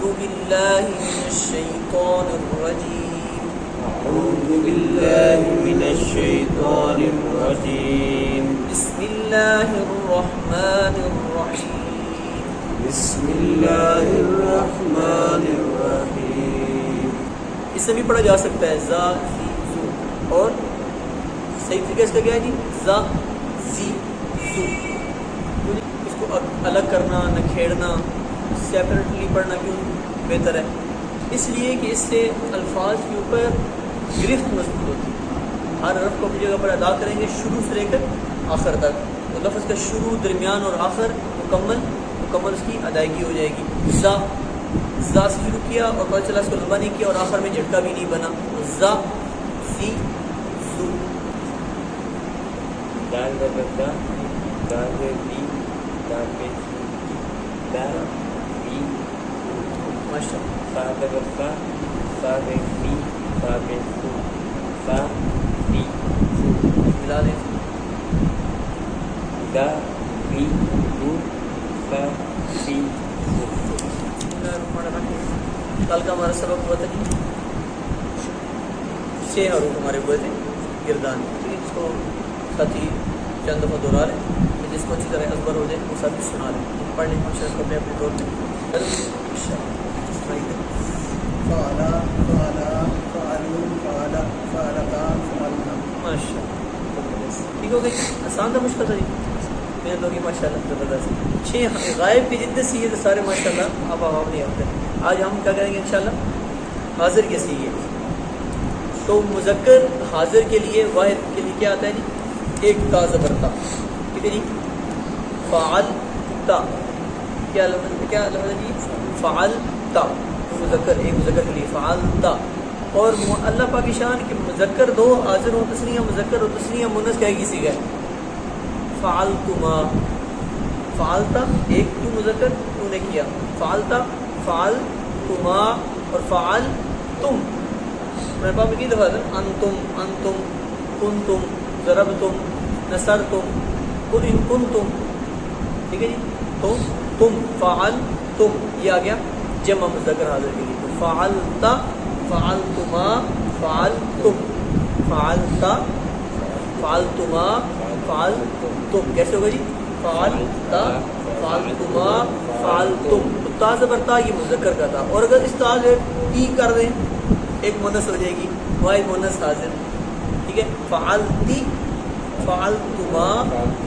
أعوذ بالله من الشيطان الرجيم. أعوذ بالله من الشيطان الرجيم. بسم الله الرحمن الرحيم. بسم الله الرحمن الرحيم. اس سے بھی پڑھا جا سکتا ہے زا زی زو، اور صحیح طریقے سے کیا ہے جی زا زی زو. اس کو الگ کرنا، نہ کھیڑنا، سیپریٹلی پڑھنا کیوں بہتر ہے؟ اس لیے کہ اس سے الفاظ کے اوپر گرفت مضبوط ہوتی ہے. ہر حرف کو اپنی جگہ پر ادا کریں گے شروع سے لے کر آخر تک، تو لفظ کا شروع، درمیان اور آخر مکمل اس کی ادائیگی ہو جائے گی. زا زا سے شروع کیا اور پتہ چلا اس کو لمبا نہیں کیا اور آخر میں جھٹکا بھی نہیں بنا. زا زی زو. دال بتا دال بی دال بی دال بی ماشاء اللہ. فا بتا فا بی فا بی فا بی ملا دیں. دا بی دو فا بی. کل کا ہمارا سبق ہوا تھا 6 حروف ہمارے ہوئے تھے گردان. اس کو ساتھی چند دفعہ دہرا لیں، جس کو اچھی طرح ازبر ہو جائے وہ ساتھی سنا لیں، پڑھ لیں کوشش کرتے اپنے طور پہ. ماشاء اللہ ٹھیک ہو گئی. آسان تھا مشکل تھا جی؟ میرے لوگ ماشاء اللہ زبردست. 6 غائب کی جتنے سی ہے تو سارے ماشاء اللہ اب نہیں آتے. آج ہم کیا کریں گے انشاءاللہ حاضر کے سی ہے. تو مذکر حاضر کے لیے واحد کے لیے کیا آتا ہے جی؟ ایک تا زبر تا. ٹھیک ہے جی. فعل تا کیا لفظ ہے جی؟ فعل تا. مذکر ایک مذکر کے لیے فعل تا. اور اللہ پاک کی شان کہ مذکر 2 حاضر ہو، تثنیہ مذکر ہو، تثنیہ مؤنث کیا کسی کا ہے؟ فعلتما. فعلتا ایک تو مذکر تو نے کیا، فعلتا فعلتما اور فعل تم. میرے پاس میں کی دفعہ انتم انتم کنتم ضربتم نصرتم قل ان کنتم. ٹھیک ہے جی. تو تم فعل تم یہ آ گیا جمع مذکر حاضر کے لیے. تو فعلتا فعلتما فعلتم فعلتا فعلتما فعلتم. کیسے ہوگا جی؟ فعلتا فعلتما فعلتم. تا زبر تا یہ مذکر کا تھا، اور اگر اس تا سے ای کر دیں ایک مؤنث ہو جائے گی، واحد مؤنث حاضر. ٹھیک ہے. فعلتی فعلتما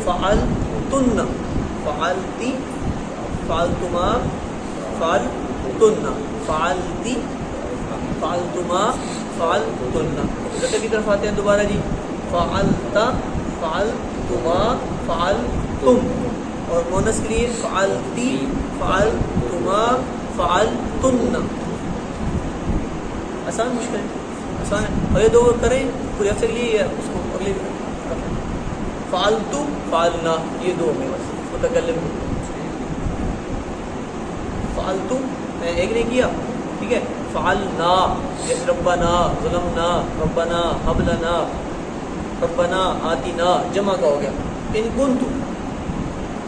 فعلتن فعلتی فعلتما فعلتن فعلتی فعلتما فعلتن. مذکر کی طرف آتے ہیں دوبارہ جی. فعلتا فعلتما فعلتم. اور مؤنث کے لیے فعلتی فعلتما فعلتن. آسان مشکل ہے؟ آسان ہے. اور یہ 2 کریں پورے ہفتے کے لیے اس کو اگلے فعلتو فعلنا یہ 2 میں بس متکلم. فعلتو میں ایک نے کیا. ٹھیک ہے. فعلنا جیسے ربنا ظلمنا ربنا هب لنا ربنا آتنا جمع کا ہو گیا. ان کنتو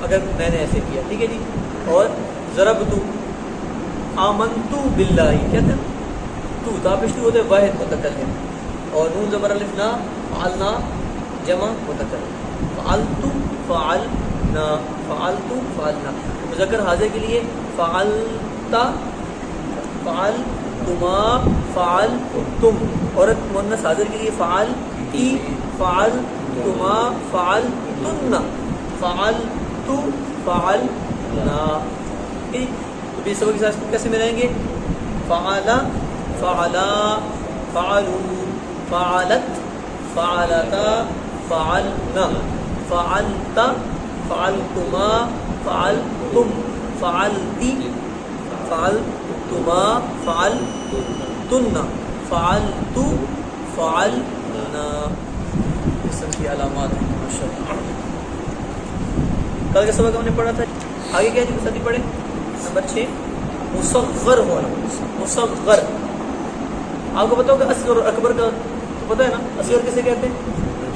اگر میں نے ایسے کیا. ٹھیک ہے جی. اور ضربتو آمنتو باللہ کیا تھا؟ تو تابشتو ہوتے واحد متکلم. اور نون زبر الف نا فعلنا جمع متکلم. فعلتو فعلنا فعلتو فعلنا. مذکر حاضر کے لیے فعلتا فعلتما فعلتم. عورت مؤنث حاضر کے لیے فعلتی فعلتما فعلتن فعلتو فعلنا. تو یہ سبق کے ساتھ کیسے ملائیں گے؟ فعلا فعلا فعلو فعلت فعلتا فعلنا فعلتا فعلتما فعلتم فعلتی فعلتما فعلتن فعلتو فعلنا. یہ سب کی علامات ہیں ماشاء اللہ. کل کا سبق ہم نے پڑھا تھا. آگے کیا جی ساتھی پڑھیں؟ نمبر 6 مصغر ہونا. مصغر آپ کو پتا ہوگا اصغر اور اکبر کا تو پتہ ہے نا. اصغر کسے کہتے ہیں؟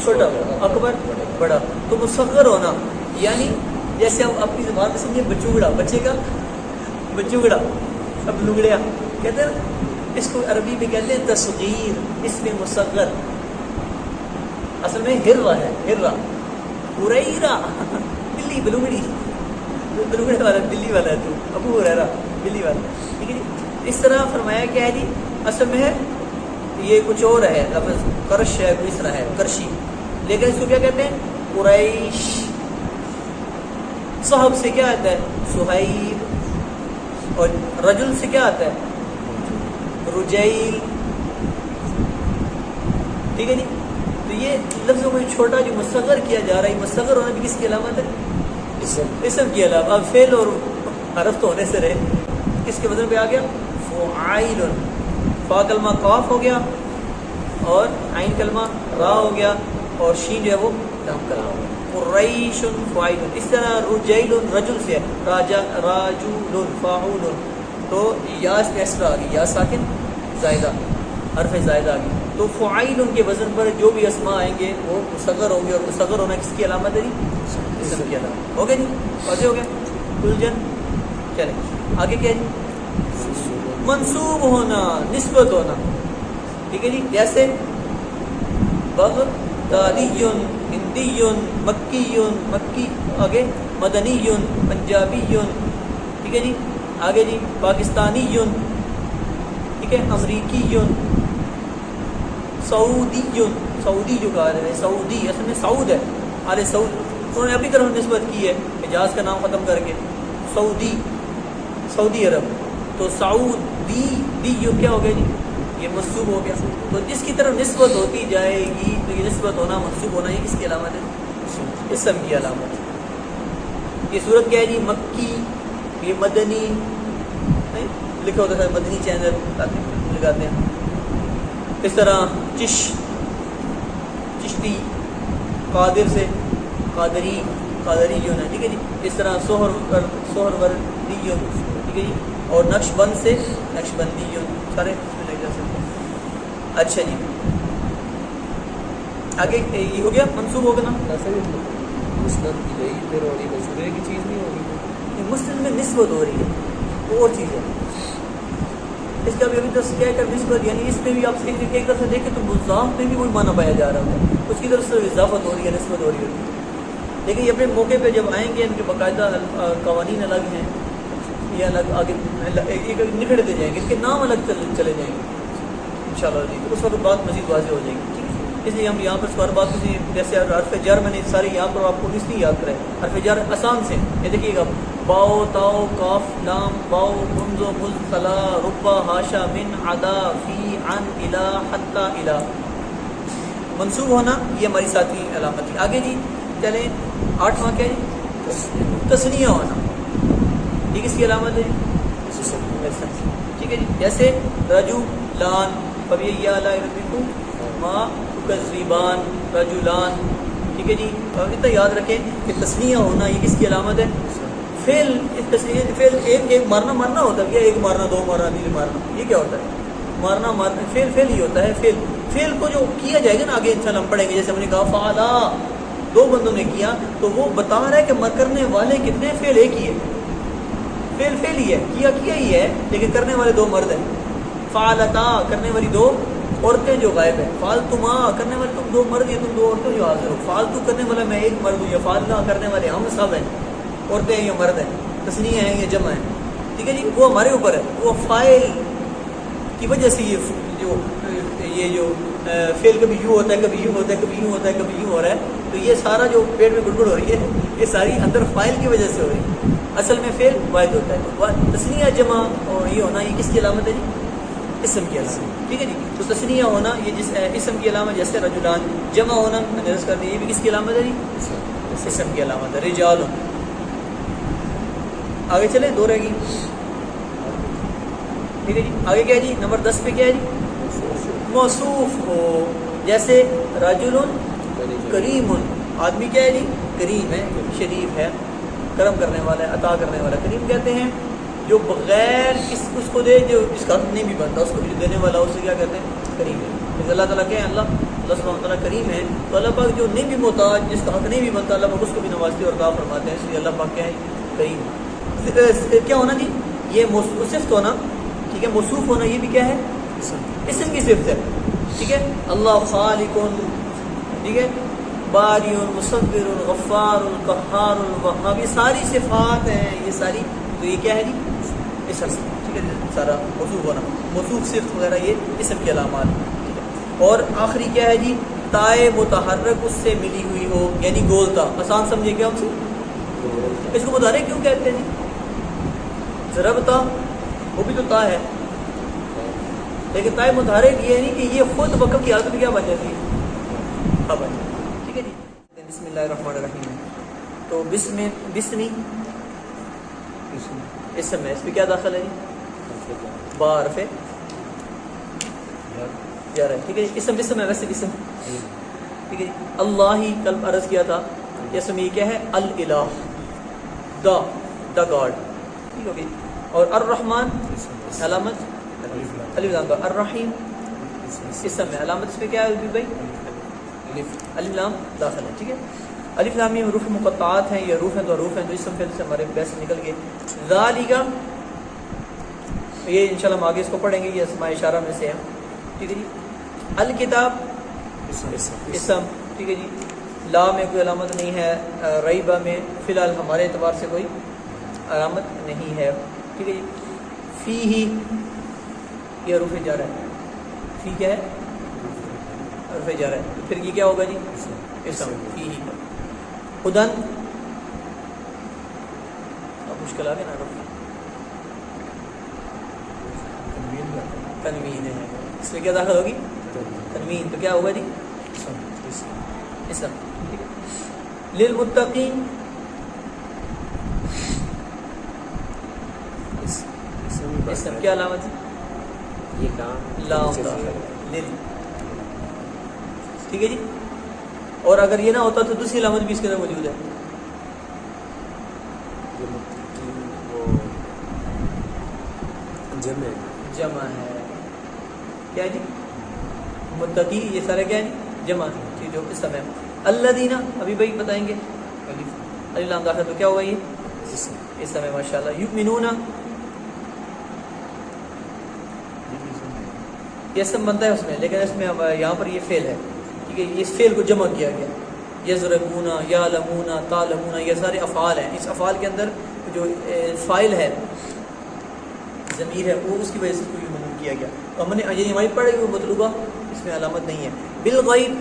چھوٹا. اکبر بڑا. تو مصغر ہونا یعنی جیسے ہم اپنی زبان میں سمجھیں بچوگڑا، بچے کا بچوگڑا. اب لگڑیا کہتے ہیں اس کو عربی میں کہتے ہیں تصغیر، اس میں مصغر، اصل میں ہرہ ہے، ہرہ ہریرہ بلی بلوگڑی، بلوگڑے والا بلی والا ہے تو ابو ہریرہ بلی والا، ٹھیک ہے جی. اس طرح فرمایا کیا ہے جی، اصل میں ہے یہ کچھ اور ہے، لفظ کرش ہے، کوئی اس طرح ہے کرشی، لیکن اس کو کیا کہتے ہیں قریش. صحب سے کیا آتا ہے صہیب، اور رجل سے کیا آتا ہے رجیل، ٹھیک ہے جی. تو یہ لفظوں کو چھوٹا جو مصغر کیا جا رہا ہے، مصغر ہونا بھی کس کی علامت ہے؟ اسم کی علامت. اب فعل اور حرف تو ہونے سے رہے، کس کے وزن پہ آ گیا فعائل، فا کلمہ قاف ہو گیا اور عین کلمہ را ہو گیا اور شین جو ہے وہ لام کلمہ ہو گیا. قریش فاعل. اس طرح رجیل رجل سے ہے، راجول فاعول، تو یا اس میں ایسرا آ گئی، یا ساکن زائدہ حرف زائدہ آ گئی. تو فعائل کے وزن پر جو بھی اسماء آئیں گے وہ مصغر ہوں گے، اور مصغر ہونا کس کی علامت ہے جی؟ اسم کی علامت. ہو گیا جی، واضح ہو گیا الجھن. چلیں آگے کیا جی، منصوب ہونا، نسبت ہونا، ٹھیک ہے جی. جیسے بغدادی، ہندی، مکی، مکی، آگے مدنی، پنجابی، ٹھیک ہے جی. آگے جی پاکستانی، ٹھیک ہے، امریکی، سعودی، سعودی جو کہا رہے ہیں سعودی، اصل میں سعود ہے، آل سعود، انہوں نے اپنی طرف نسبت کی ہے حجاز کا نام ختم کر کے سعودی، سعودی عرب. تو سعودی دی جو کیا ہو گیا جی، یہ منصوب ہو گیا. تو جس کی طرف نسبت ہوتی جائے گی تو یہ نسبت ہونا، منصوب ہونا، یہ کس کی علامت ہے؟ اسم کی علامت. یہ صورت کیا ہے جی، مکی، یہ مدنی، لکھا ہوتا ہے مدنی چینل لگاتے ہیں. اس طرح چشتی، قادر سے قادری، قادری جو ہے، ٹھیک ہے جی. اس طرح سہر وردی، ٹھیک ہے جی. اور نقش بند سے نقش بندی، سارے لے جا سکتے ہیں. اچھا جی آگے یہ ہو گیا منصوب ہوگا نا. مسند کی چیز نہیں ہوگی، مسلم میں نسبت ہو رہی ہے، وہ اور چیز ہے. اس کا بھی ابھی تذکیہ کر نسبت، یعنی اس میں بھی آپ ایک طرف سے دیکھیں تو مضاف میں بھی وہی معنی پایا جا رہا ہوتا ہے، اس کی طرف سے اضافت ہو رہی ہے، نسبت ہو رہی ہوتی ہے. لیکن یہ اپنے موقع پہ جب آئیں گے ان کے باقاعدہ قوانین الگ ہیں، یہ الگ آگے نکھڑتے جائیں گے، ان کے نام الگ چلے جائیں گے انشاءاللہ جی. تو اس وقت بات مزید واضح ہو جائے گی. ٹھیک ہے، اس لیے ہم یہاں پر ہر بات کسی جیسے حرف جر میں نے سارے یہاں پر آپ کو اس لیے یاد کریں. حرف جر آسان سے یہ دیکھیے گا، باؤ، تاؤ، کاف، لام، باؤ، منذ، مذ، خلا، ربا، ہاشا، من، عدا، فی، عن، الا، حتی، الا. منصوب ہونا یہ ہماری ساتویں علامت تھی. آگے جی چلیں 8واں کیا جی، تثنیہ ہونا. یہ کس کی علامت ہے؟ ٹھیک ہے جی. جیسے رجولان، کبھی یا لا ربکم ما تکذبان، رجولان، ٹھیک ہے جی. اور اتنا یاد رکھیں کہ تثنیہ ہونا یہ کس کی علامت ہے؟ فعل. فعل ایک مارنا ہوتا ہے، ایک مارنا، دو مارنا، تین مارنا، یہ کیا ہوتا ہے؟ مارنا فعل ہی ہوتا ہے. فعل کو جو کیا جائے گا نا آگے انشاءاللہ ہم پڑھیں گے. جیسے ہم نے کہا فعلا، دو بندوں نے کیا، تو وہ بتا رہا ہے کہ کرنے والے کتنے، فعل ایک ہی ہے، فعل ہی ہے، کیا ہی ہے، لیکن کرنے والے دو مرد ہیں. فعلتا، کرنے والی دو عورتیں جو غائب ہیں. فالتما، کرنے والے تم دو مرد یا تم دو عورتیں جو حاضر ہو. فالتو کرنے والا میں ایک مرد ہوں، یا فالنا کرنے والے ہم سب ہیں، عورتیں ہیں یا مرد ہیں، تثنیہ ہیں یا جمع ہیں. ٹھیک ہے جی. وہ ہمارے اوپر ہے، وہ فاعل کی وجہ سے یہ جو فعل کبھی یوں ہوتا ہے، کبھی یوں ہوتا ہے، کبھی یوں ہوتا ہے، کبھی یوں ہو رہا ہے. تو یہ سارا جو پیٹ میں گڑگڑ ہو رہی ہے یہ ساری اندر فاعل کی وجہ سے ہو رہی ہے. اصل میں فعل واحد ہوتا ہے. تو تثنیہ جمع اور یہ ہونا یہ کس کی علامت ہے جی؟ اسم کی علامت. ٹھیک ہے جی. تو تثنیہ ہونا یہ جس اسم کی علامت، جیسے رجلان. جمع ہونا درست کر دیں، یہ بھی کس کی علامت ہے جی؟ اسم کی علامت ہے. رجال. آگے چلیں، دو رہ گئی. ٹھیک ہے جی. آگے کیا ہے جی، نمبر 10 پہ کیا ہے جی، موصوف ہو. جیسے رجل کریم، آدمی کیا ہے جی، کریم ہے، شریف ہے، کرم کرنے والا ہے، عطا کرنے والا. کریم کہتے ہیں جو بغیر اس کو دے، جو جس کا حق نہیں بھی بنتا اس کو بھی دینے والا، اسے کیا کہتے ہیں؟ کریم ہے. جیسے اللہ تعالیٰ کہیں اللہ سبحانہ وتعالیٰ کریم ہے، تو اللہ پاک جو نہیں بھی محتاج، جس کا حق نہیں بھی بنتا، اللہ پاک اس کو بھی نوازتے اور عطا فرماتے ہیں. اس لیے اللہ پاک کیا ہے؟ کریم. کیا ہونا جی، یہ صفت ہونا ٹھیک ہے. موصوف ہونا یہ بھی کیا ہے؟ اسم کی صفت ہے. ٹھیک ہے. اللہ خالق، ٹھیک ہے، باری، مصور، غفار، قہار، وہاب، یہ ساری صفات ہیں، یہ ساری، تو یہ کیا ہے جی؟ اسم. ٹھیک ہے. سارا موصوف ہونا، موصوف صفت وغیرہ یہ اسم کی علامات. ٹھیک ہے. اور آخری کیا ہے جی؟ تائے متحرک اس سے ملی ہوئی ہو، یعنی گول تا. آسان سمجھے کیا ہم سے؟ اس کو مضارع کیوں کہتے ہیں جی؟ ضربتا وہ بھی تو تا ہے، لیکن تائے متحرک یہ نہیں کہ یہ خود وقف کی حالت میں کیا بن جاتی ہے؟ ہاں بن جاتی ہے. ٹھیک ہے جی. بسم اللہ الرحمن الرحیم. تو بسمی اسم ہے، اس پہ کیا داخل ہے جی؟ با حرف جر ہے. ٹھیک ہے. اسم ہے، ویسے اسم. ٹھیک ہے جی. اللہ ہی کل عرض کیا تھا، اسم یہ کیا ہے؟ الالہ، دا گاڈ. ٹھیک ہے. اور الرحمن علامت الف لام. الرحیم اسم ہے، علامت اس پہ کیا ہے بھائی؟ الف لام داخل ہے. ٹھیک ہے. الف لام میں حروف مقطعات ہیں، یہ حروف ہیں تو حروف ہیں، تو اسم فعل سے ہمارے پیسے نکل گئے. ذالک، یہ انشاءاللہ ہم آگے اس کو پڑھیں گے، یہ اسماء اشارہ میں سے ہے. ٹھیک ہے جی. الکتاب اسم. ٹھیک ہے جی. لا میں کوئی علامت نہیں ہے، ریبہ میں فی الحال ہمارے اعتبار سے کوئی علامت نہیں ہے. ٹھیک ہے جی. فی ہی، یہ حروف جر ہے. فی کیا ہے؟ حرف جر ہے. تو پھر یہ کیا ہوگا جی؟ اسم. فی ہی. ہدن، اب مشکل آ گیا نا، تنوین ہے، اس میں کیا داخل ہوگی؟ تنوین. تو کیا ہوگا جی؟ اسم. للمتقین اسم کیا علامت ہے؟ یہ لام داخل لل. ٹھیک ہے جی. اور اگر یہ نہ ہوتا تو دوسری علامت بھی اس کے اندر موجود ہے. جمع ہے. کیا جی؟ متقی، یہ سارے کیا ہے جی؟ جمع ہے، جو اسم ہے. الذین، ابھی بھائی بتائیں گے. الف لام داخل تو کیا ہوگا؟ یہ اسم ہے. ماشاءاللہ. یؤمنون، یہ اسم بنتا ہے اس میں، لیکن اس میں یہاں پر یہ فعل ہے. ٹھیک ہے. اس فعل کو جمع کیا گیا. یضربون، یعلمون، تعلمون، یہ سارے افعال ہیں. اس افعال کے اندر جو فاعل ہے، ضمیر ہے، وہ اس کی وجہ سے کوئی منون کیا گیا. تو ہم نے یہ ہماری پڑھی وہ مطلوبہ اس میں علامت نہیں ہے. بالغیب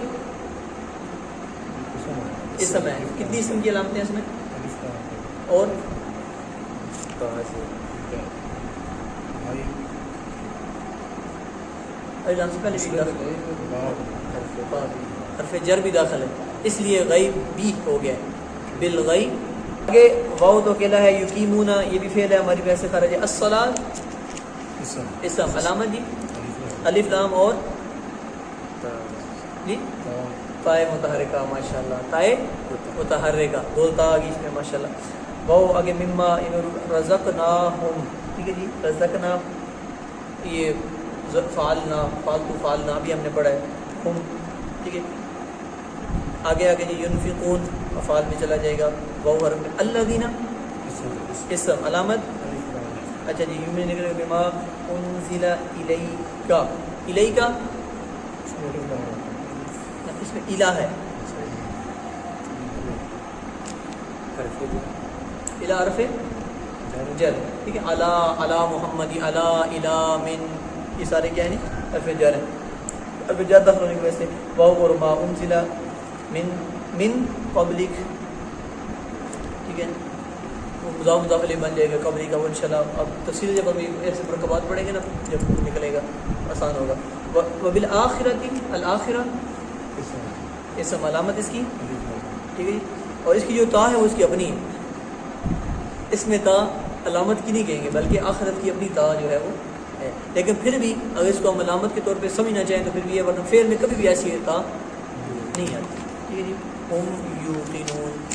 اسم ہے. کتنی اسم کی علامتیں ہیں اس میں؟ اور سے پہلے حرف جر بھی داخل ہے، اس لیے غیب بھی ہو گیا. بالغیب. آگے واو تو اکیلا ہے. یقیمون، یہ بھی فعل ہے، ہماری ویسے خارج ہے. الصلاۃ اسم. علامت جی الف لام اور جی تائے متحرکہ. ماشاءاللہ. تائے متحرکہ، بولتا آگے اس میں ماشاءاللہ. واو آگے. مما رزقناہم. ٹھیک ہے جی. رزقنا یہ فعلنا، فالتو فعلنا بھی ہم نے پڑھا ہے. ہم. ٹھیک ہے. آگے آگے جی. ينفقون افعال میں چلا جائے گا. واو حرف میں. الذین اسم. علامت اچھا جی یوں میں نکلے گا. بما انزل الیک. الیک اس میں الہ ہے. الہ حرف جر. ٹھیک ہے. علی محمد، علی الہ من، یہ سارے کیا ہیں حرف جر ہیں. حرف جر داخل ہونے کی وجہ سے. واو اور ما انزل من قبلک. ٹھیک ہے. مضاف مضاف الیہ بن جائے گا قبلی کا. وہ انشاءاللہ اب تفصیل جب ہم ایسے مرکبات پڑھیں گے نا جب نکلے گا آسان ہوگا. وبالآخرۃ، الآخرہ اسم. علامت اس کی ٹھیک ہے. اور اس کی جو تا ہے وہ اس کی اپنی ہے. اس میں تا علامت کی نہیں کہیں گے، بلکہ آخرت کی اپنی تا جو ہے وہ ہے. لیکن پھر بھی اگر اس کو ہم علامت کے طور پہ سمجھنا چاہیں تو پھر بھی یہ ورنہ فعل میں کبھی بھی ایسی تا نہیں آتی. ٹھیک ہے جی. ہم یوقنون.